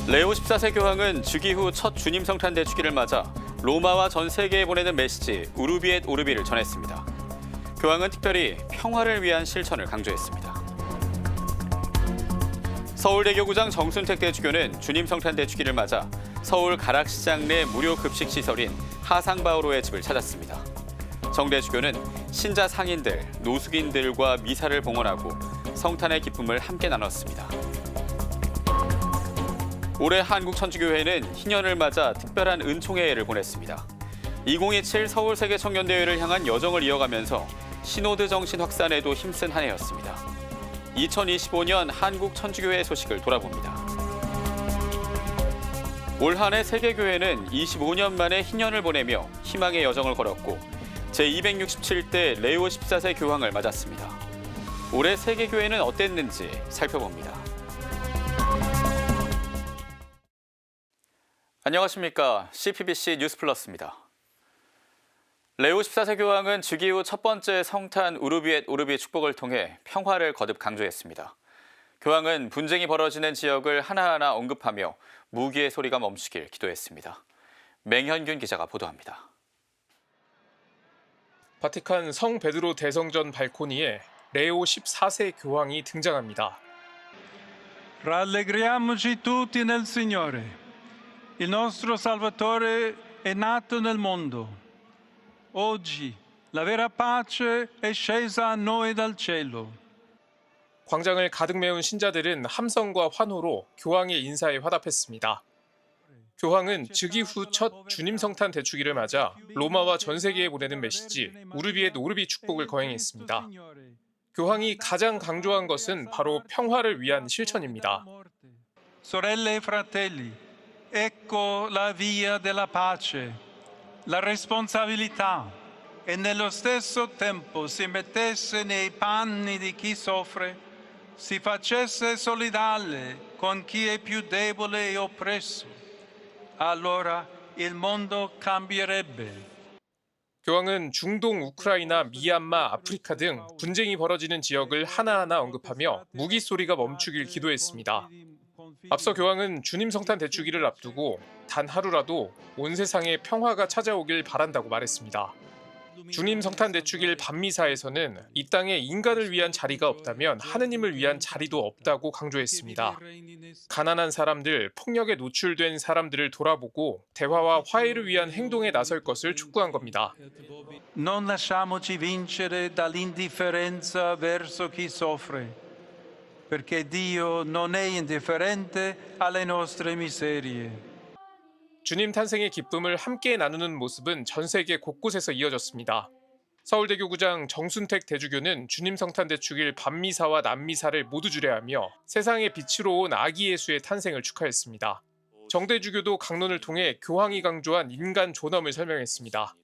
레오 14세 교황은 즉위 후 첫 주님 성탄 대축기를 맞아 로마와 전 세계에 보내는 메시지 우르비 엣 오르비를 전했습니다. 교황은 특별히 평화를 위한 실천을 강조했습니다. 서울대교구장 정순택 대주교는 주님 성탄 대축기를 맞아 서울 가락시장 내 무료 급식 시설인 하상바오로의 집을 찾았습니다. 정 대주교는 신자 상인들, 노숙인들과 미사를 봉헌하고 성탄의 기쁨을 함께 나눴습니다. 올해 한국천주교회는 희년을 맞아 특별한 은총회를 보냈습니다. 2027 서울세계청년대회를 향한 여정을 이어가면서 시노드 정신 확산에도 힘쓴 한 해였습니다. 2025년 한국천주교회 소식을 돌아봅니다. 올 한 해 세계교회는 25년 만에 희년을 보내며 희망의 여정을 걸었고 제267대 레오 14세 교황을 맞았습니다. 올해 세계교회는 어땠는지 살펴봅니다. 안녕하십니까. CPBC 뉴스플러스입니다. 레오 14세 교황은 즉위 후 첫 번째 성탄 우르비 엣 오르비 축복을 통해 평화를 거듭 강조했습니다. 교황은 분쟁이 벌어지는 지역을 하나하나 언급하며 무기의 소리가 멈추길 기도했습니다. 맹현균 기자가 보도합니다. 바티칸 성 베드로 대성전 발코니에 레오 14세 교황이 등장합니다. Rallegriamoci tutti nel Signore. Il nostro Salvatore è nato nel mondo. Oggi la vera pace è scesa a noi dal cielo. 광장을 가득 메운 신자들은 함성과 환호로 교황의 인사에 화답했습니다. 교황은 즉위 후 첫 주님 성탄 대축기를 맞아 로마와 전 세계에 보내는 메시지 우르비 엣 오르비 축복을 거행했습니다. 교황이 가장 강조한 것은 바로 평화를 위한 실천입니다. Sorelle e fratelli, ecco la via della pace, la responsabilità e nello stesso tempo si mettesse nei panni di chi soffre, si facesse solidale con chi è più debole e oppresso. Allora il mondo cambierebbe. 교황은 중동, 우크라이나, 미얀마, 아프리카 등 분쟁이 벌어지는 지역을 하나하나 언급하며 무기 소리가 멈추길 기도했습니다. 앞서 교황은 주님 성탄 대축기를 앞두고 단 하루라도 온 세상에 평화가 찾아오길 바란다고 말했습니다. 주님 성탄 대축일 밤미사에서는 이 땅에 인간을 위한 자리가 없다면 하느님을 위한 자리도 없다고 강조했습니다. 가난한 사람들, 폭력에 노출된 사람들을 돌아보고 대화와 화해를 위한 행동에 나설 것을 촉구한 겁니다. Non lasciamoci vincere dall'indifferenza verso chi soffre, perché Dio non è indifferente alle nostre miserie. 주님 탄생의 기쁨을 함께 나누는 모습은 전 세계 곳곳에서 이어졌습니다. 서울대교구장 정순택 대주교는 주님 성탄 대축일 밤미사와 낮미사를 모두 주례하며 세상의 빛으로 온 아기 예수의 탄생을 축하했습니다. 정 대주교도 강론을 통해 교황이 강조한 인간 존엄을 설명했습니다.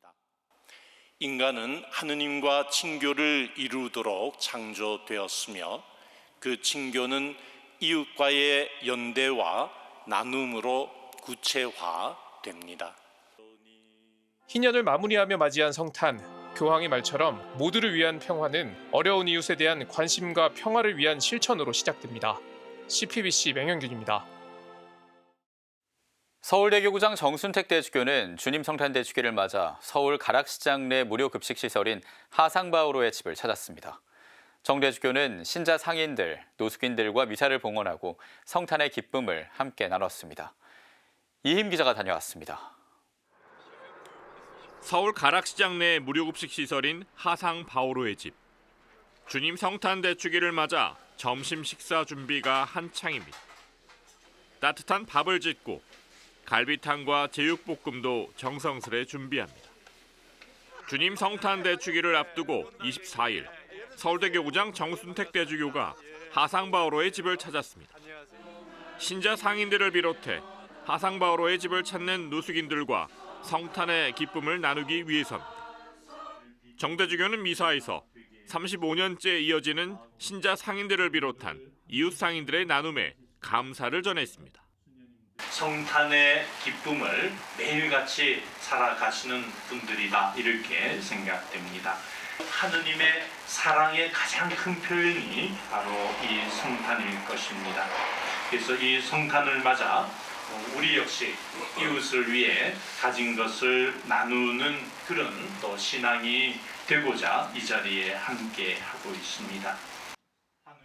인간은 하느님과 친교를 이루도록 창조되었으며 그 친교는 이웃과의 연대와 나눔으로 구체화됩니다. 희년을 마무리하며 맞이한 성탄, 교황의 말처럼 모두를 위한 평화는 어려운 이웃에 대한 관심과 평화를 위한 실천으로 시작됩니다. CPBC 맹현균입니다. 서울대교구장 정순택 대주교는 주님 성탄 대축기를 맞아 서울 가락시장 내 무료 급식 시설인 하상바오로의 집을 찾았습니다. 정 대주교는 신자 상인들, 노숙인들과 미사를 봉헌하고 성탄의 기쁨을 함께 나눴습니다. 이힘 기자가 다녀왔습니다. 서울 가락시장 내 무료급식 시설인 하상 바오로의 집. 주님 성탄 대축기를 맞아 점심 식사 준비가 한창입니다. 따뜻한 밥을 짓고 갈비탕과 제육볶음도 정성스레 준비합니다. 주님 성탄 대축기를 앞두고 24일 서울대교구장 정순택 대주교가 하상 바오로의 집을 찾았습니다. 신자 상인들을 비롯해 하상 바오로의 집을 찾는 노숙인들과 성탄의 기쁨을 나누기 위해서입니다. 정 대주교는 미사에서 35년째 이어지는 신자 상인들을 비롯한 이웃 상인들의 나눔에 감사를 전했습니다. 성탄의 기쁨을 매일같이 살아가시는 분들이다 이렇게 생각됩니다. 하느님의 사랑의 가장 큰 표현이 바로 이 성탄일 것입니다. 그래서 이 성탄을 맞아 우리 역시 이웃을 위해 가진 것을 나누는 그런 또 신앙이 되고자 이 자리에 함께 하고 있습니다.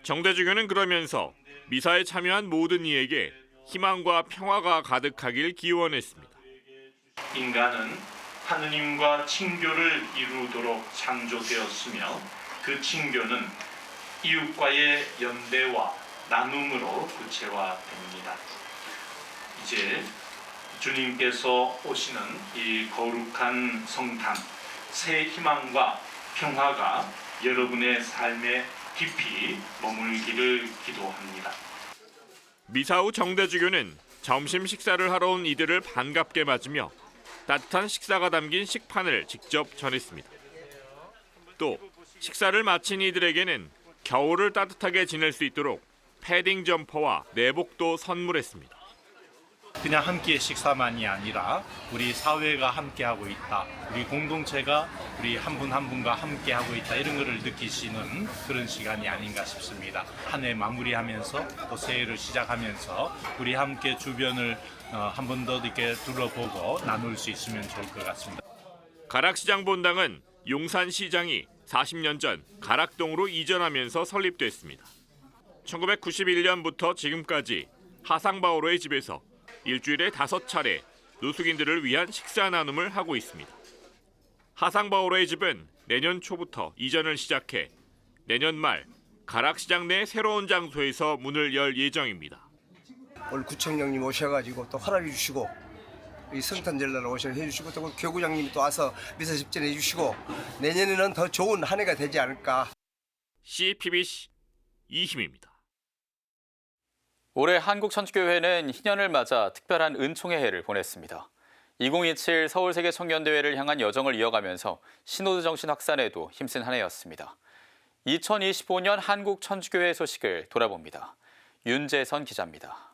정대주교는 그러면서 미사에 참여한 모든 이에게 희망과 평화가 가득하길 기원했습니다. 인간은 하느님과 친교를 이루도록 창조되었으며 그 친교는 이웃과의 연대와 나눔으로 구체화됩니다. 이제 주님께서 오시는 이 거룩한 성탄, 새 희망과 평화가 여러분의 삶에 깊이 머물기를 기도합니다. 미사 후 정대주교는 점심 식사를 하러 온 이들을 반갑게 맞으며 따뜻한 식사가 담긴 식판을 직접 전했습니다. 또 식사를 마친 이들에게는 겨울을 따뜻하게 지낼 수 있도록 패딩 점퍼와 내복도 선물했습니다. 그냥 함께 식사만이 아니라 우리 사회가 함께하고 있다. 우리 공동체가 우리 한 분 한 분과 함께하고 있다. 이런 것을 느끼시는 그런 시간이 아닌가 싶습니다. 한 해 마무리하면서 또 새해를 시작하면서 우리 함께 주변을 한 번 더 이렇게 둘러보고 나눌 수 있으면 좋을 것 같습니다. 가락시장 본당은 용산시장이 40년 전 가락동으로 이전하면서 설립됐습니다. 1991년부터 지금까지 하상바오로의 집에서 일주일에 5차례 노숙인들을 위한 식사 나눔을 하고 있습니다. 하상바오로의 집은 내년 초부터 이전을 시작해 내년 말 가락시장 내 새로운 장소에서 문을 열 예정입니다. 오늘 구청장님 오셔가지고 또 허락해 주시고 이 성탄절날 오셔 해주시고 또 교구장님이 또 와서 미사 집전해 주시고 내년에는 더 좋은 한 해가 되지 않을까. CPBC 이힘입니다. 올해 한국천주교회는 희년을 맞아 특별한 은총의 해를 보냈습니다. 2027 서울세계청년대회를 향한 여정을 이어가면서 시노드 정신 확산에도 힘쓴 한 해였습니다. 2025년 한국천주교회 소식을 돌아봅니다. 윤재선 기자입니다.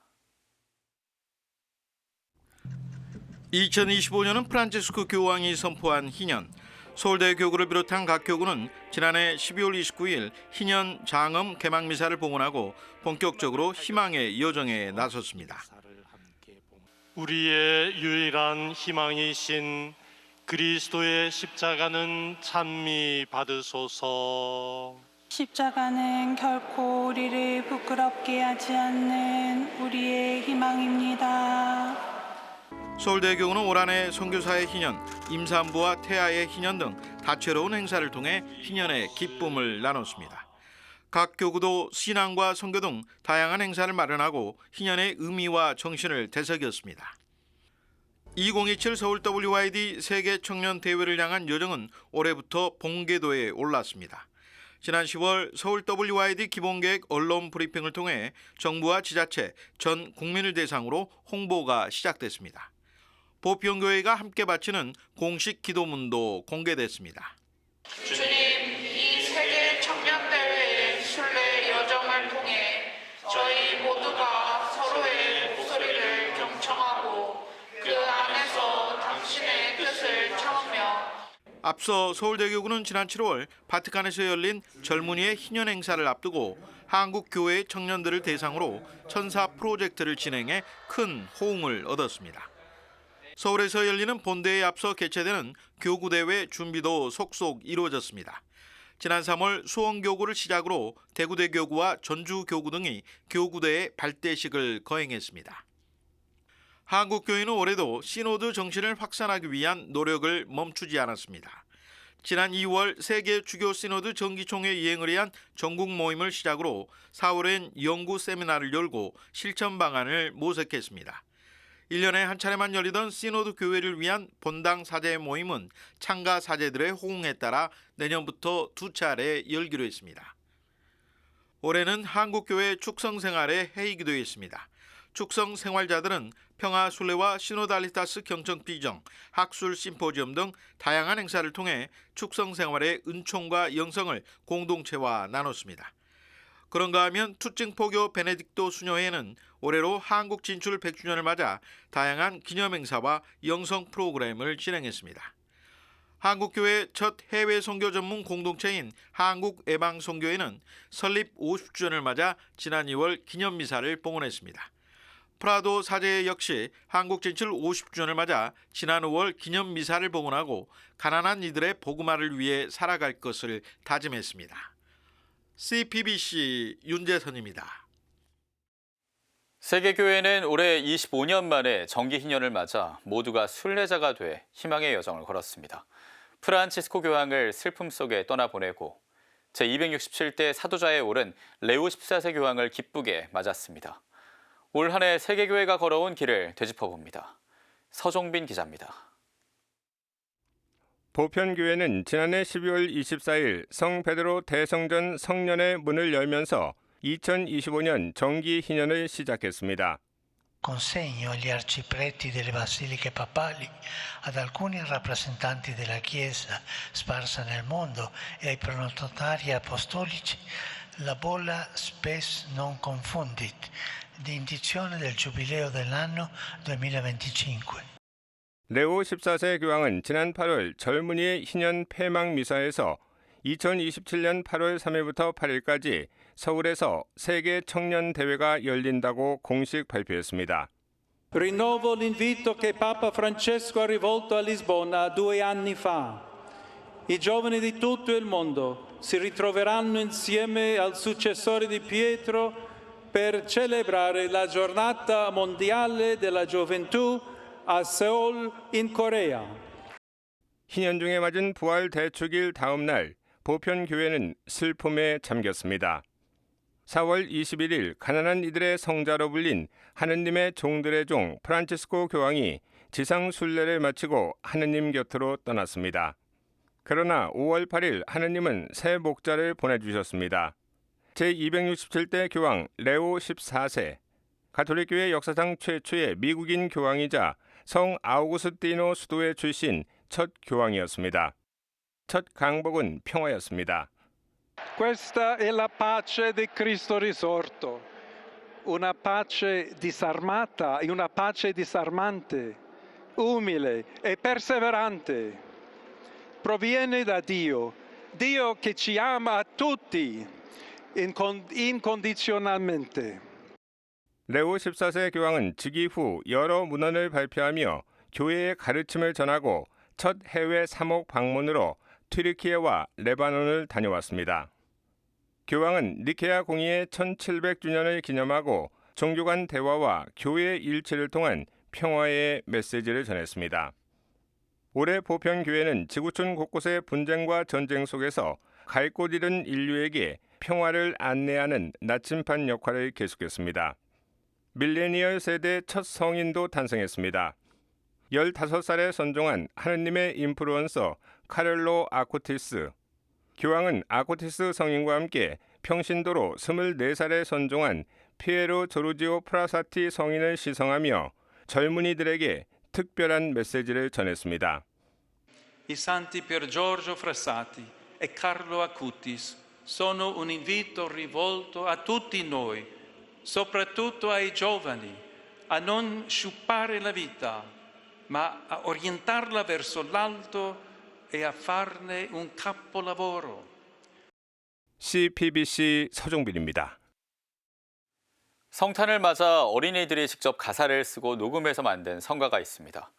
2025년은 프란치스코 교황이 선포한 희년. 서울대 교구를 비롯한 각 교구는 지난해 12월 29일 희년 장엄 개막 미사를 봉헌하고 본격적으로 희망의 여정에 나섰습니다. 우리의 유일한 희망이신 그리스도의 십자가는 찬미 받으소서. 십자가는 결코 우리를 부끄럽게 하지 않는 우리의 희망입니다. 서울대 교구는 올 한해 선교사의 희년, 임산부와 태아의 희년 등 다채로운 행사를 통해 희년의 기쁨을 나눴습니다. 각 교구도 신앙과 선교 등 다양한 행사를 마련하고 희년의 의미와 정신을 되새겼습니다. 2027 서울 WYD 세계 청년 대회를 향한 여정은 올해부터 본궤도에 올랐습니다. 지난 10월 서울 WYD 기본계획 언론 브리핑을 통해 정부와 지자체, 전 국민을 대상으로 홍보가 시작됐습니다. 보편교회가 함께 바치는 공식 기도문도 공개됐습니다. 주님, 이 세계 청년대회의 순례 여정을 통해 저희 모두가 서로의 목소리를 경청하고 그 안에서 당신의 뜻을 청하며 앞서 서울대교구는 지난 7월 바티칸에서 열린 젊은이의 희년 행사를 앞두고 한국 교회 청년들을 대상으로 천사 프로젝트를 진행해 큰 호응을 얻었습니다. 서울에서 열리는 본대회에 앞서 개최되는 교구대회 준비도 속속 이루어졌습니다. 지난 3월 수원교구를 시작으로 대구대교구와 전주교구 등이 교구대회 발대식을 거행했습니다. 한국교회는 올해도 시노드 정신을 확산하기 위한 노력을 멈추지 않았습니다. 지난 2월 세계 주교 시노드 정기총회 이행을 위한 전국 모임을 시작으로 4월엔 연구 세미나를 열고 실천 방안을 모색했습니다. 1년에 한 차례만 열리던 시노드 교회를 위한 본당 사제 모임은 참가 사제들의 호응에 따라 내년부터 2차례 열기로 했습니다. 올해는 한국교회 축성생활의 해이기도 했습니다. 축성생활자들은 평화순례와 시노달리타스 경청 비정, 학술 심포지엄 등 다양한 행사를 통해 축성생활의 은총과 영성을 공동체와 나눴습니다. 그런가 하면 투증포교 베네딕토 수녀회는 올해로 한국 진출 100주년을 맞아 다양한 기념행사와 영성 프로그램을 진행했습니다. 한국교회 첫 해외 선교 전문 공동체인 한국애방선교회는 설립 50주년을 맞아 지난 2월 기념미사를 봉헌했습니다. 프라도 사제 역시 한국 진출 50주년을 맞아 지난 5월 기념 미사를 봉헌하고 가난한 이들의 복음화를 위해 살아갈 것을 다짐했습니다. CPBC 윤재선입니다. 세계교회는 올해 25년 만에 정기 희년을 맞아 모두가 순례자가 돼 희망의 여정을 걸었습니다. 프란치스코 교황을 슬픔 속에 떠나보내고 제267대 사도자에 오른 레오 14세 교황을 기쁘게 맞았습니다. 올 한 해 세계교회가 걸어온 길을 되짚어봅니다. 서종빈 기자입니다. 보편교회는 지난해 12월 24일 성 베드로 대성전 성년의 문을 열면서 2025년 정기 희년을 시작했습니다. Consegno agli arcipreti delle basiliche papali, ad alcuni rappresentanti della Chiesa sparsa nel mondo e ai pronotari apostolici la bolla spes non confundit, di indizione del giubileo dell'anno 2025. 레오 14세 교황은 지난 8월 젊은이의 희년 폐막 미사에서 2027년 8월 3일부터 8일까지 서울에서 세계 청년 대회가 열린다고 공식 발표했습니다. Rinnovo l'invito che Papa Francesco ha rivolto a Lisbona 2 anni fa. I giovani di tutto il mondo si ritroveranno insieme al successore di Pietro per celebrare la giornata mondiale della gioventù a Seoul in Corea. 희년 중에 맞은 부활 대축일 다음 날 보편교회는 슬픔에 잠겼습니다. 4월 21일 가난한 이들의 성자로 불린 하느님의 종들의 종 프란치스코 교황이 지상 순례를 마치고 하느님 곁으로 떠났습니다. 그러나 5월 8일 하느님은 새 목자를 보내주셨습니다. 제267대 교황 레오 14세, 가톨릭교회 역사상 최초의 미국인 교황이자 성 아우구스티노 수도의 출신 첫 교황이었습니다. 첫 강복은 평화였습니다. Questa è la pace di Cristo risorto, una pace disarmata e una pace disarmante, umile e perseverante. Proviene da Dio, Dio che ci ama a tutti incondizionalmente. 레오 14세 교황은 즉위 후 여러 문헌을 발표하며 교회의 가르침을 전하고 첫 해외 3억 방문으로 튀르키예와 레바논을 다녀왔습니다. 교황은 니케아 공의의 1700주년을 기념하고 종교 간 대화와 교회 일치를 통한 평화의 메시지를 전했습니다. 올해 보편교회는 지구촌 곳곳의 분쟁과 전쟁 속에서 갈 곳 잃은 인류에게 평화를 안내하는 나침반 역할을 계속했습니다. 밀레니얼 세대 첫 성인도 탄생했습니다. 15살에 선종한 하느님의 인플루언서 카를로 아코티스. 교황은 아코티스 성인과 함께 평신도로 24살에 선종한 피에로 조르지오 프라사티 성인을 시성하며 젊은이들에게 특별한 메시지를 전했습니다. I santi Pier Giorgio Frassati e Carlo Acutis sono un invito rivolto a tutti noi, soprattutto ai giovani, a non sciupare la vita, ma a orientarla verso l'alto e a farne un capolavoro. CPBC 서종빈입니다. 성탄을 맞아 어린이들이 직접 가사를 쓰고 녹음해서 만든 성가가 있습니다.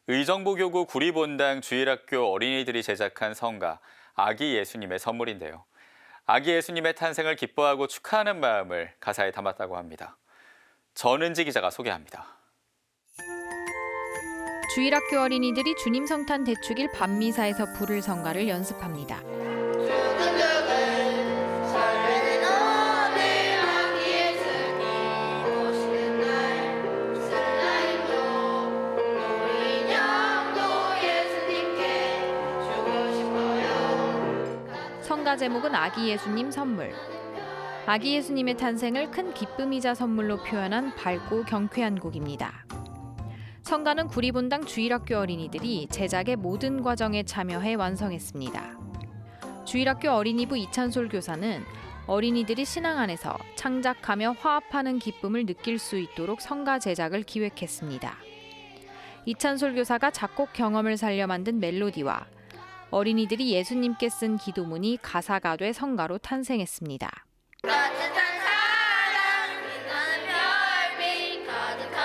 의정부교구 구리본당 주일학교 어린이들이 제작한 성가 아기 예수님의 선물인데요. 아기 예수님의 탄생을 기뻐하고 축하하는 마음을 가사에 담았다고 합니다. 전은지 기자가 소개합니다. 주일학교 어린이들이 주님 성탄 대축일 밤미사에서 부를 성가를 연습합니다. 성가 제목은 아기 예수님 선물. 아기 예수님의 탄생을 큰 기쁨이자 선물로 표현한 밝고 경쾌한 곡입니다. 성가는 구리본당 주일학교 어린이들이 제작의 모든 과정에 참여해 완성했습니다. 주일학교 어린이부 이찬솔 교사는 어린이들이 신앙 안에서 창작하며 화합하는 기쁨을 느낄 수 있도록 성가 제작을 기획했습니다. 이찬솔 교사가 작곡 경험을 살려 만든 멜로디와 어린이들이 예수님께 쓴 기도문이 가사가 돼 성가로 탄생했습니다. 따뜻한 사랑 빛나는 별빛 가득한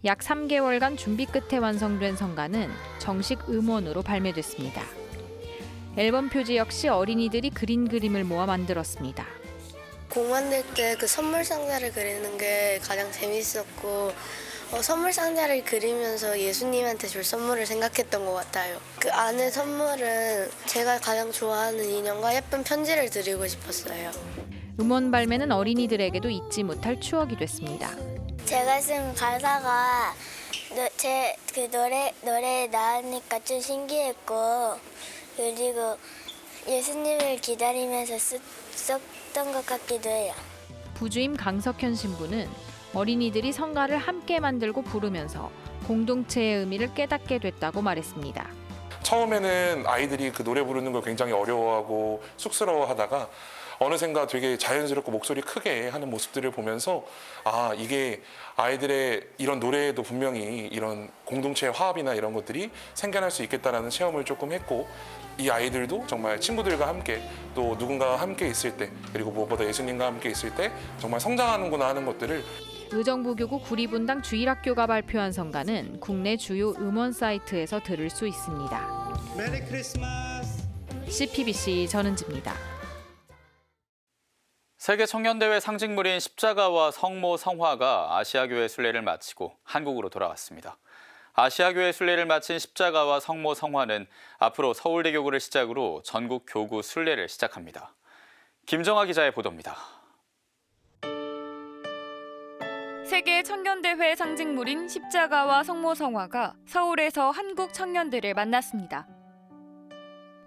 약 3개월간 준비 끝에 완성된 성가는 정식 음원으로 발매됐습니다. 앨범 표지 역시 어린이들이 그린 그림을 모아 만들었습니다. 곡 만들 때 그 선물 상자를 그리는 게 가장 재밌었고 선물 상자를 그리면서 예수님한테 줄 선물을 생각했던 것 같아요. 그 안에 선물은 제가 가장 좋아하는 인형과 예쁜 편지를 드리고 싶었어요. 음원 발매는 어린이들에게도 잊지 못할 추억이 됐습니다. 제가 쓴 가사가 제 그 노래에 나오니까 좀 신기했고 그리고 예수님을 기다리면서 썼던 것 같기도 해요. 부주임 강석현 신부는 어린이들이 성가를 함께 만들고 부르면서 공동체의 의미를 깨닫게 됐다고 말했습니다. 처음에는 아이들이 그 노래 부르는 걸 굉장히 어려워하고 쑥스러워하다가 어느샌가 되게 자연스럽고 목소리 크게 하는 모습들을 보면서 아, 이게 아이들의 이런 노래에도 분명히 이런 공동체의 화합이나 이런 것들이 생겨날 수 있겠다라는 체험을 조금 했고, 이 아이들도 정말 친구들과 함께 또 누군가와 함께 있을 때, 그리고 무엇보다 예수님과 함께 있을 때 정말 성장하는구나 하는 것들을. 의정부교구 구리분당 주일학교가 발표한 성가는 국내 주요 음원 사이트에서 들을 수 있습니다. 메리 크리스마스. CPBC 전은지입니다. 세계 청년대회 상징물인 십자가와 성모 성화가 아시아교회 순례를 마치고 한국으로 돌아왔습니다. 아시아교회 순례를 마친 십자가와 성모 성화는 앞으로 서울대교구를 시작으로 전국 교구 순례를 시작합니다. 김정아 기자의 보도입니다. 세계 청년대회 상징물인 십자가와 성모 성화가 서울에서 한국 청년들을 만났습니다.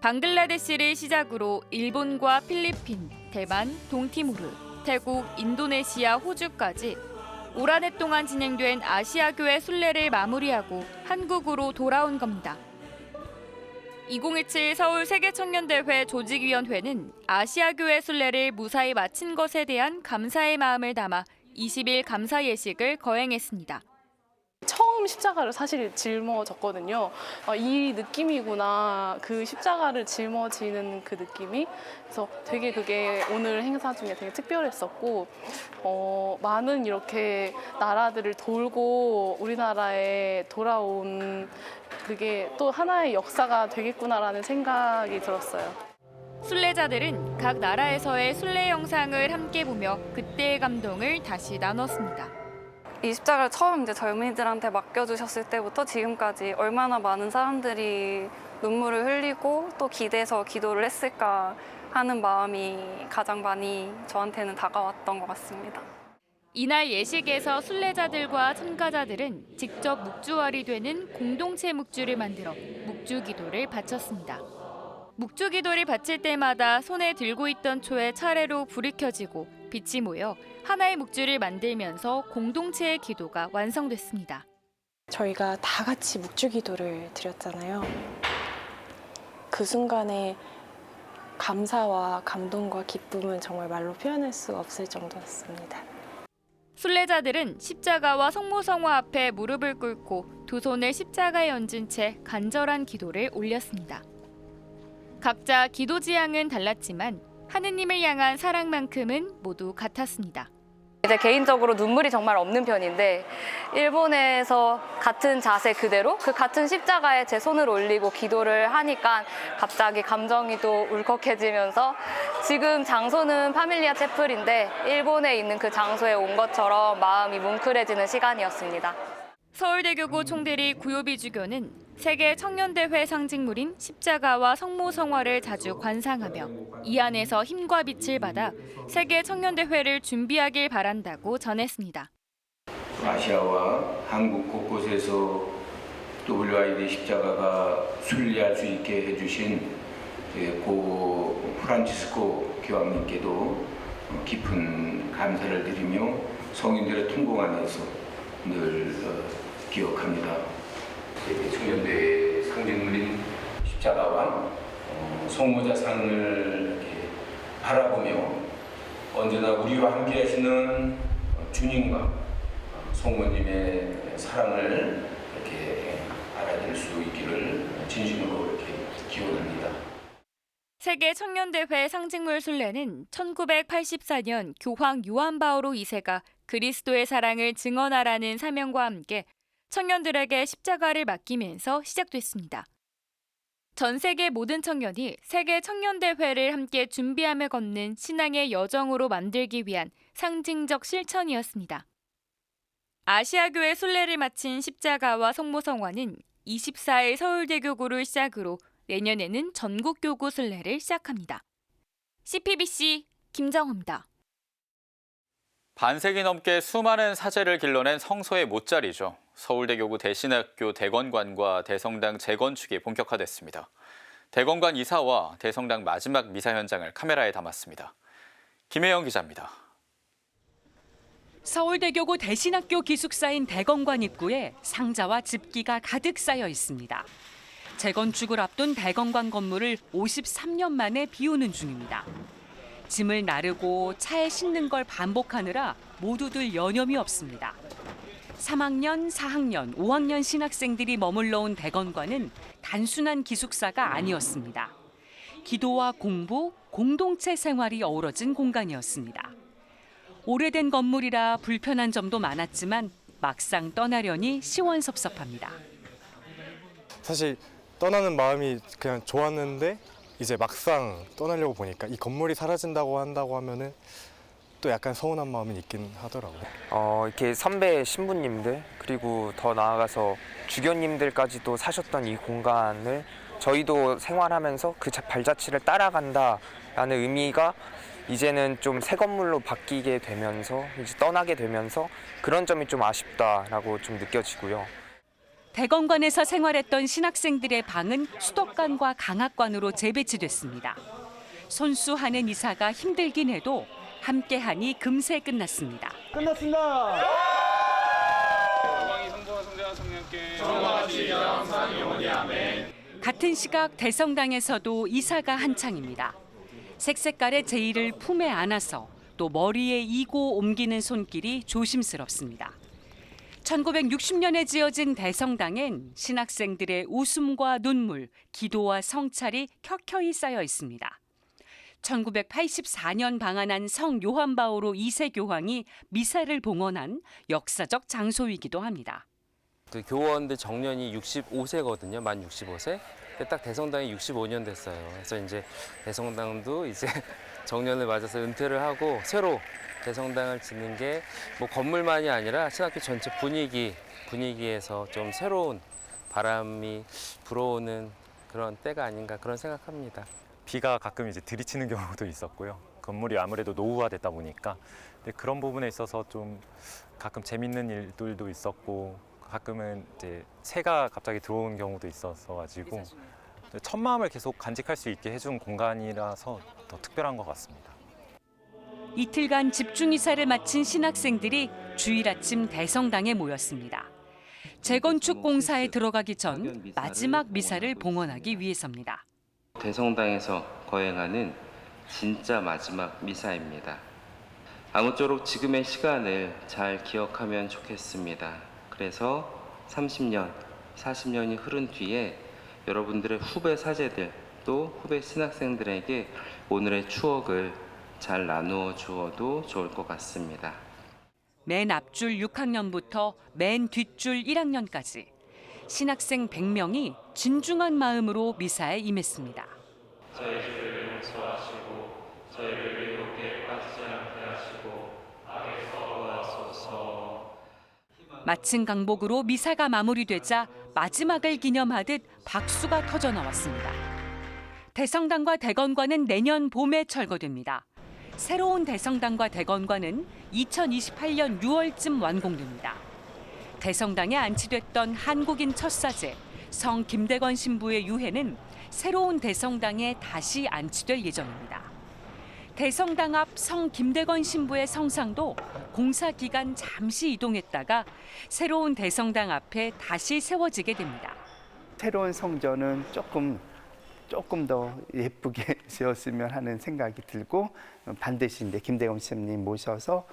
방글라데시를 시작으로 일본과 필리핀, 대만, 동티모르, 태국, 인도네시아, 호주까지 올 한 해 동안 진행된 아시아교회 순례를 마무리하고 한국으로 돌아온 겁니다. 2017 서울 세계청년대회 조직위원회는 아시아교회 순례를 무사히 마친 것에 대한 감사의 마음을 담아 20일 감사 예식을 거행했습니다. 처음 십자가를 사실 짊어졌거든요. 이 느낌이구나. 그 십자가를 짊어지는 그 느낌이. 그래서 되게 그게 오늘 행사 중에 되게 특별했었고 많은 이렇게 나라들을 돌고 우리나라에 돌아온 그게 또 하나의 역사가 되겠구나라는 생각이 들었어요. 순례자들은 각 나라에서의 순례 영상을 함께 보며 그때의 감동을 다시 나눴습니다. 이 십자가를 처음 이제 젊은이들한테 맡겨주셨을 때부터 지금까지 얼마나 많은 사람들이 눈물을 흘리고 또 기대서 기도를 했을까 하는 마음이 가장 많이 저한테는 다가왔던 것 같습니다. 이날 예식에서 순례자들과 참가자들은 직접 묵주월이 되는 공동체 묵주를 만들어 묵주 기도를 바쳤습니다. 묵주 기도를 바칠 때마다 손에 들고 있던 초에 차례로 불이 켜지고 빛이 모여 하나의 묵주를 만들면서 공동체의 기도가 완성됐습니다. 저희가 다 같이 묵주 기도를 드렸잖아요. 그 순간에 감사와 감동과 기쁨은 정말 말로 표현할 수가 없을 정도였습니다. 순례자들은 십자가와 성모성화 앞에 무릎을 꿇고 두 손을 십자가에 얹은 채 간절한 기도를 올렸습니다. 각자 기도 지향은 달랐지만 하느님을 향한 사랑만큼은 모두 같았습니다. 이제 개인적으로 눈물이 정말 없는 편인데 일본에서 같은 자세 그대로 그 같은 십자가에 제 손을 올리고 기도를 하니까 갑자기 감정이 또 울컥해지면서 지금 장소는 파밀리아 채플인데 일본에 있는 그 장소에 온 것처럼 마음이 뭉클해지는 시간이었습니다. 서울대교구 총대리 구요비 주교는 세계 청년대회 상징물인 십자가와 성모성화를 자주 관상하며 이 안에서 힘과 빛을 받아 세계 청년대회를 준비하길 바란다고 전했습니다. 아시아와 한국 곳곳에서 WID 십자가가 순례할 수 있게 해주신 고 프란치스코 교황님께도 깊은 감사를 드리며 성인들의 통공 안에서 늘 기억합니다. 세계 청년대회 상징물인 십자가와 성모자상을 이렇게 바라보며 언제나 우리와 함께 하시는 주님과 성모님의 사랑을 이렇게 알아낼 수 있기를 진심으로 이렇게 기원합니다. 세계 청년대회 상징물 순례는 1984년 교황 요한 바오로 2세가 그리스도의 사랑을 증언하라는 사명과 함께 청년들에게 십자가를 맡기면서 시작됐습니다. 전 세계 모든 청년이 세계 청년대회를 함께 준비하며 걷는 신앙의 여정으로 만들기 위한 상징적 실천이었습니다. 아시아교회 순례를 마친 십자가와 성모성화는 24일 서울대교구를 시작으로 내년에는 전국교구 순례를 시작합니다. CPBC 김정호입니다. 반세기 넘게 수많은 사제를 길러낸 성소의 못자리죠. 서울대교구 대신학교 대건관과 대성당 재건축이 본격화됐습니다. 대건관 이사와 대성당 마지막 미사 현장을 카메라에 담았습니다. 김혜영 기자입니다. 서울대교구 대신학교 기숙사인 대건관 입구에 상자와 집기가 가득 쌓여 있습니다. 재건축을 앞둔 대건관 건물을 53년 만에 비우는 중입니다. 짐을 나르고 차에 싣는 걸 반복하느라 모두들 여념이 없습니다. 3학년, 4학년, 5학년 신학생들이 머물러 온 대건관은 단순한 기숙사가 아니었습니다. 기도와 공부, 공동체 생활이 어우러진 공간이었습니다. 오래된 건물이라 불편한 점도 많았지만 막상 떠나려니 시원섭섭합니다. 사실 떠나는 마음이 그냥 좋았는데 이제 막상 떠나려고 보니까 이 건물이 사라진다고 한다고 하면은 또 약간 서운한 마음은 있긴 하더라고요. 이렇게 선배 신부님들 그리고 더 나아가서 주교님들까지도 사셨던 이 공간을 저희도 생활하면서 그 발자취를 따라간다라는 의미가 이제는 좀 새 건물로 바뀌게 되면서 이제 떠나게 되면서 그런 점이 좀 아쉽다라고 좀 느껴지고요. 대건관에서 생활했던 신학생들의 방은 수도관과 강학관으로 재배치됐습니다. 손수하는 이사가 힘들긴 해도 함께하니 금세 끝났습니다. 끝났습니다. 같은 시각 대성당에서도 이사가 한창입니다. 색색깔의 제의를 품에 안아서 또 머리에 이고 옮기는 손길이 조심스럽습니다. 1960년에 지어진 대성당엔 신학생들의 웃음과 눈물, 기도와 성찰이 켜켜이 쌓여 있습니다. 1984년 방한한 성 요한 바오로 2세 교황이 미사를 봉헌한 역사적 장소이기도 합니다. 그 교원들 정년이 65세거든요. 만 65세. 근데 딱 대성당이 65년 됐어요. 그래서 이제 대성당도 이제 정년을 맞아서 은퇴를 하고 새로 대성당을 짓는 게 뭐 건물만이 아니라 신학교 전체 분위기에서 좀 새로운 바람이 불어오는 그런 때가 아닌가 그런 생각합니다. 비가 가끔 이제 들이치는 경우도 있었고요. 건물이 아무래도 노후화됐다 보니까 근데 그런 부분에 있어서 좀 가끔 재밌는 일들도 있었고 가끔은 이제 새가 갑자기 들어온 경우도 있어서 가지고 첫 마음을 계속 간직할 수 있게 해준 공간이라서 더 특별한 것 같습니다. 이틀간 집중 이사를 마친 신학생들이 주일 아침 대성당에 모였습니다. 재건축 공사에 들어가기 전 마지막 미사를 봉헌하기 위해서입니다. 대성당에서 거행하는 진짜 마지막 미사입니다. 아무쪼록 지금의 시간을 잘 기억하면 좋겠습니다. 그래서 30년, 40년이 흐른 뒤에 여러분들의 후배 사제들 또 후배 신학생들에게 오늘의 추억을 잘 나누어 주어도 좋을 것 같습니다. 맨 앞줄 6학년부터 맨 뒷줄 1학년까지 신학생 100명이 진중한 마음으로 미사에 임했습니다. 저희 주를 용서하시고 저희를 유혹에 빠지지 않게 하시고 악에서 구하소서. 마침 강복으로 미사가 마무리되자 마지막을 기념하듯 박수가 터져 나왔습니다. 대성당과 대건관은 내년 봄에 철거됩니다. 새로운 대성당과 대건관은 2028년 6월쯤 완공됩니다. 대성당에 안치됐던 한국인 첫 사제 성 김대건 신부의 유해는 새로운 대성당에 다시 안치될 예정입니다. 대성당 앞 성 김대건 신부의 성상도 공사 기간 잠시 이동했다가 새로운 대성당 앞에 다시 세워지게 됩니다. 새로운 성전은 조금 더 예쁘게 지었으면 하는 생각이 들고 반드시 이제 김대건 신부님 모셔서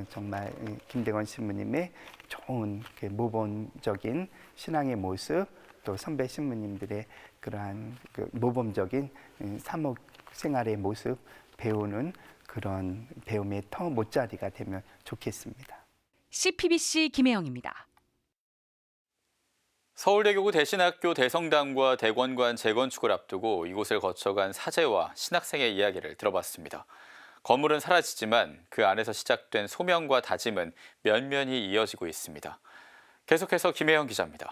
정말 김대건 신부님의 좋은 모범적인 신앙의 모습 또 선배 신부님들의 그러한 모범적인 사목 생활의 모습 배우는 그런 배움의 터 못자리가 되면 좋겠습니다. CPBC 김혜영입니다. 서울대교구 대신학교 대성당과 대권관 재건축을 앞두고 이곳을 거쳐간 사제와 신학생의 이야기를 들어봤습니다. 건물은 사라지지만 그 안에서 시작된 소명과 다짐은 면면이 이어지고 있습니다. 계속해서 김혜영 기자입니다.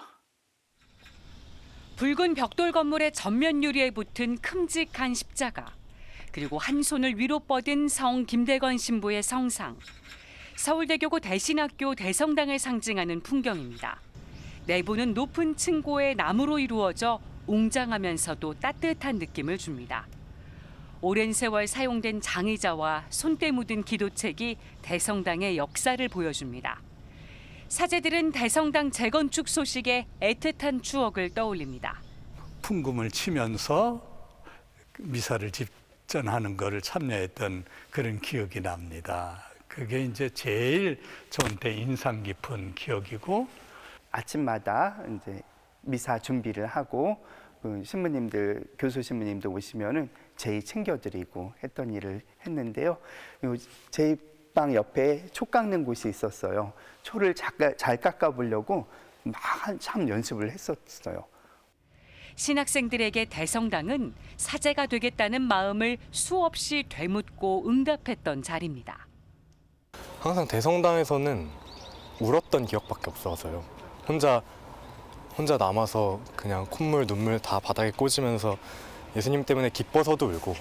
붉은 벽돌 건물의 전면 유리에 붙은 큼직한 십자가, 그리고 한 손을 위로 뻗은 성 김대건 신부의 성상. 서울대교구 대신학교 대성당을 상징하는 풍경입니다. 내부는 높은 층고의 나무로 이루어져 웅장하면서도 따뜻한 느낌을 줍니다. 오랜 세월 사용된 장의자와 손때 묻은 기도책이 대성당의 역사를 보여줍니다. 사제들은 대성당 재건축 소식에 애틋한 추억을 떠올립니다. 풍금을 치면서 미사를 집전하는 것을 참여했던 그런 기억이 납니다. 그게 이제 제일 저한테 인상 깊은 기억이고, 아침마다 이제 미사 준비를 하고 신부님들, 교수 신부님들 오시면은 제의 챙겨드리고 했던 일을 했는데요. 제 방 옆에 초 깎는 곳이 있었어요. 초를 잘 깎아보려고 막 한참 연습을 했었어요. 신학생들에게 대성당은 사제가 되겠다는 마음을 수없이 되묻고 응답했던 자리입니다. 항상 대성당에서는 울었던 기억밖에 없어서요. 혼자 남아서 그냥 콧물, 눈물 다 바닥에 꽂으면서 예수님 때문에 기뻐서도 울고,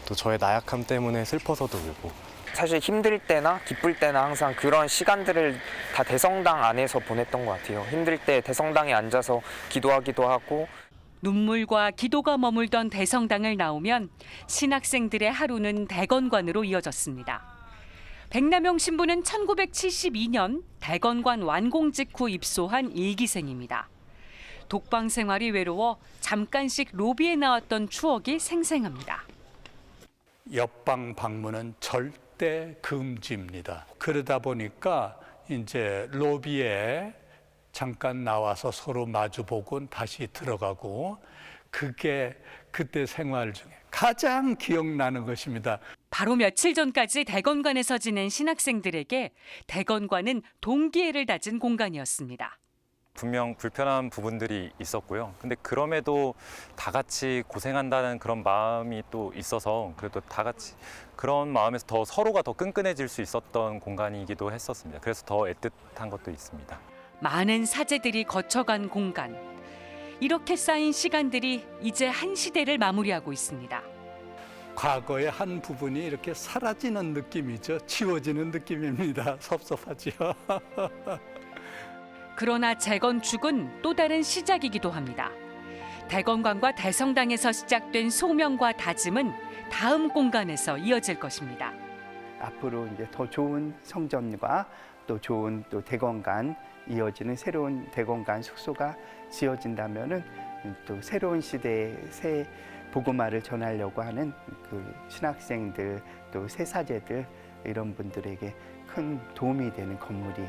또 저의 나약함 때문에 슬퍼서도 울고. 사실 힘들 때나 기쁠 때나 항상 그런 시간들을 다 대성당 안에서 보냈던 것 같아요. 힘들 때 대성당에 앉아서 기도하기도 하고. 눈물과 기도가 머물던 대성당을 나오면 신학생들의 하루는 대건관으로 이어졌습니다. 백남용 신부는 1972년 대건관 완공 직후 입소한 일기생입니다. 독방 생활이 외로워 잠깐씩 로비에 나왔던 추억이 생생합니다. 옆방 방문은 절대 금지입니다. 그러다 보니까 이제 로비에 잠깐 나와서 서로 마주보고 다시 들어가고, 그게 그때 생활 중에 가장 기억나는 것입니다. 바로 며칠 전까지 대건관에서 지낸 신학생들에게 대건관은 동기애를 다진 공간이었습니다. 분명 불편한 부분들이 있었고요. 근데 그럼에도 다 같이 고생한다는 그런 마음이 또 있어서 그래도 다 같이 그런 마음에서 더 서로가 더 끈끈해질 수 있었던 공간이기도 했었습니다. 그래서 더 애틋한 것도 있습니다. 많은 사제들이 거쳐간 공간. 이렇게 쌓인 시간들이 이제 한 시대를 마무리하고 있습니다. 과거의 한 부분이 이렇게 사라지는 느낌이죠. 지워지는 느낌입니다. 섭섭하지요. 그러나 재건축은 또 다른 시작이기도 합니다. 대건관과 대성당에서 시작된 소명과 다짐은 다음 공간에서 이어질 것입니다. 앞으로 이제 더 좋은 성전과 또 좋은 또 대건관, 이어지는 새로운 대건관 숙소가 지어진다면은 또 새로운 시대의 새 복음화를 전하려고 하는 그 신학생들, 또 새사제들, 이런 분들에게 큰 도움이 되는 건물이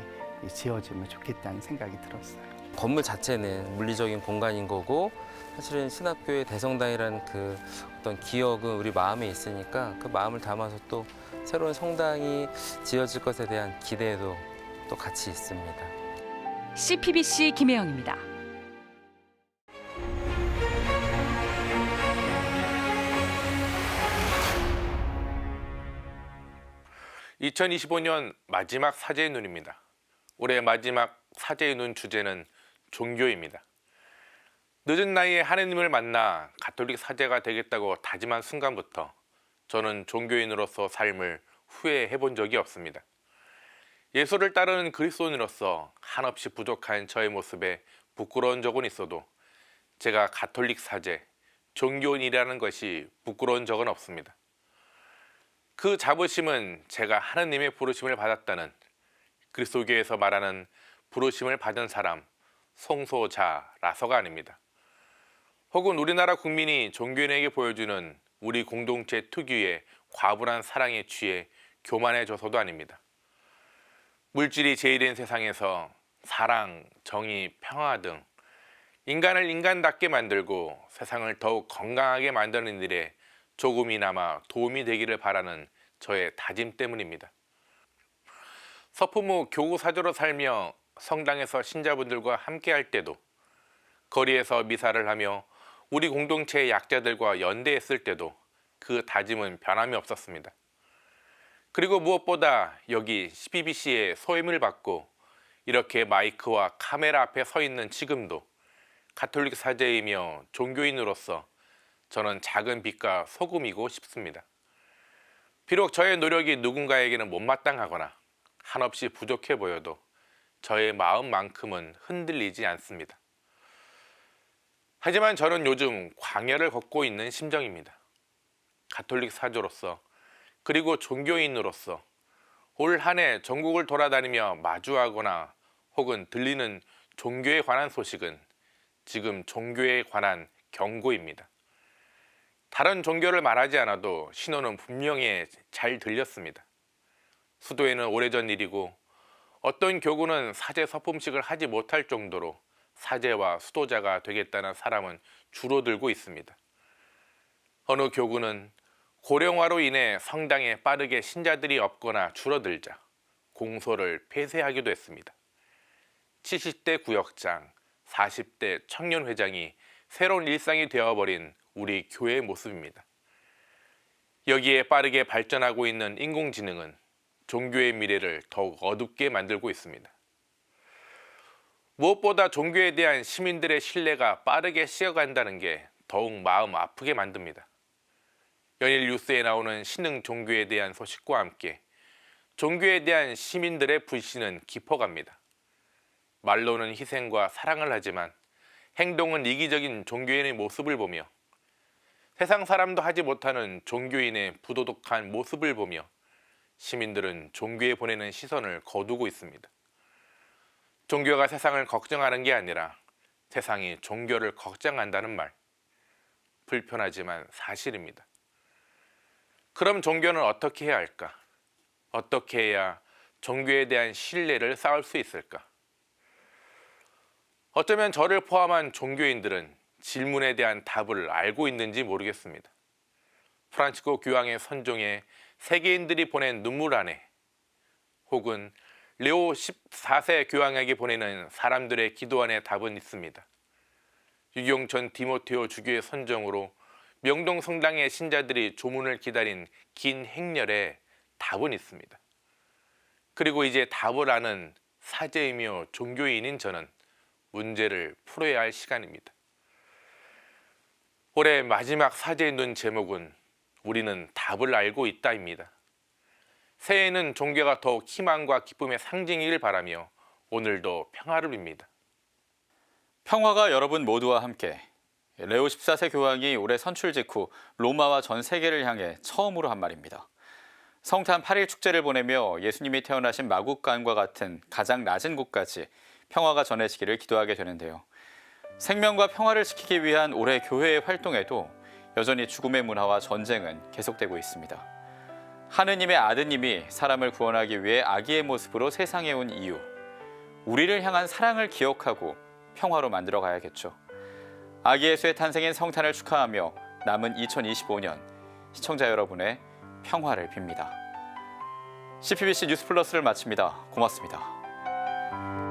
지어지면 좋겠다는 생각이 들었어요. 건물 자체는 물리적인 공간인 거고, 사실은 신학교의 대성당이라는 그 어떤 기억은 우리 마음에 있으니까 그 마음을 담아서 또 새로운 성당이 지어질 것에 대한 기대도 또 같이 있습니다. CPBC 김혜영입니다. (2025년) 마지막 사제의 눈입니다. 올해 마지막 사제의 눈 주제는 종교입니다. 늦은 나이에 하느님을 만나 가톨릭 사제가 되겠다고 다짐한 순간부터 저는 종교인으로서 삶을 후회해 본 적이 없습니다. 예수를 따르는 그리스도인으로서 한없이 부족한 저의 모습에 부끄러운 적은 있어도 제가 가톨릭 사제, 종교인이라는 것이 부끄러운 적은 없습니다. 그 자부심은 제가 하느님의 부르심을 받았다는, 그리스도교에서 말하는 부르심을 받은 사람, 성소자라서가 아닙니다. 혹은 우리나라 국민이 종교인에게 보여주는 우리 공동체 특유의 과분한 사랑에 취해 교만해져서도 아닙니다. 물질이 제일인 세상에서 사랑, 정의, 평화 등 인간을 인간답게 만들고 세상을 더욱 건강하게 만드는 일에 조금이나마 도움이 되기를 바라는 저의 다짐 때문입니다. 서품 후 교구 사조로 살며 성당에서 신자분들과 함께할 때도 거리에서 미사를 하며 우리 공동체의 약자들과 연대했을 때도 그 다짐은 변함이 없었습니다. 그리고 무엇보다 여기 CPBC의 소임을 받고 이렇게 마이크와 카메라 앞에 서 있는 지금도 가톨릭 사제이며 종교인으로서 저는 작은 빛과 소금이고 싶습니다. 비록 저의 노력이 누군가에게는 못마땅하거나 한없이 부족해 보여도 저의 마음만큼은 흔들리지 않습니다. 하지만 저는 요즘 광야를 걷고 있는 심정입니다. 가톨릭 사조로서 그리고 종교인으로서 올 한 해 전국을 돌아다니며 마주하거나 혹은 들리는 종교에 관한 소식은 지금 종교에 관한 경고입니다. 다른 종교를 말하지 않아도 신호는 분명히 잘 들렸습니다. 수도에는 오래전 일이고 어떤 교구는 사제 서품식을 하지 못할 정도로 사제와 수도자가 되겠다는 사람은 줄어들고 있습니다. 어느 교구는 고령화로 인해 성당에 빠르게 신자들이 없거나 줄어들자 공소를 폐쇄하기도 했습니다. 70대 구역장, 40대 청년회장이 새로운 일상이 되어버린 우리 교회의 모습입니다. 여기에 빠르게 발전하고 있는 인공지능은 종교의 미래를 더욱 어둡게 만들고 있습니다. 무엇보다 종교에 대한 시민들의 신뢰가 빠르게 식어간다는 게 더욱 마음 아프게 만듭니다. 연일 뉴스에 나오는 신흥 종교에 대한 소식과 함께 종교에 대한 시민들의 불신은 깊어갑니다. 말로는 희생과 사랑을 하지만 행동은 이기적인 종교인의 모습을 보며 세상 사람도 하지 못하는 종교인의 부도덕한 모습을 보며 시민들은 종교에 보내는 시선을 거두고 있습니다. 종교가 세상을 걱정하는 게 아니라 세상이 종교를 걱정한다는 말, 불편하지만 사실입니다. 그럼 종교는 어떻게 해야 할까? 어떻게 해야 종교에 대한 신뢰를 쌓을 수 있을까? 어쩌면 저를 포함한 종교인들은 질문에 대한 답을 알고 있는지 모르겠습니다. 프란치스코 교황의 선종에 세계인들이 보낸 눈물 안에 혹은 레오 14세 교황에게 보내는 사람들의 기도 안에 답은 있습니다. 유경천 디모테오 주교의 선정으로 명동 성당의 신자들이 조문을 기다린 긴 행렬에 답은 있습니다. 그리고 이제 답을 아는 사제이며 종교인인 저는 문제를 풀어야 할 시간입니다. 올해 마지막 사제의 눈 제목은 우리는 답을 알고 있다입니다. 새해에는 종교가 더욱 희망과 기쁨의 상징이길 바라며 오늘도 평화를 빕니다. 평화가 여러분 모두와 함께. 레오 14세 교황이 올해 선출 직후 로마와 전 세계를 향해 처음으로 한 말입니다. 성탄 8일 축제를 보내며 예수님이 태어나신 마국간과 같은 가장 낮은 곳까지 평화가 전해지기를 기도하게 되는데요. 생명과 평화를 지키기 위한 올해 교회의 활동에도 여전히 죽음의 문화와 전쟁은 계속되고 있습니다. 하느님의 아드님이 사람을 구원하기 위해 아기의 모습으로 세상에 온 이유, 우리를 향한 사랑을 기억하고 평화로 만들어 가야겠죠. 아기 예수의 탄생인 성탄을 축하하며 남은 2025년 시청자 여러분의 평화를 빕니다. CPBC 뉴스 플러스를 마칩니다. 고맙습니다.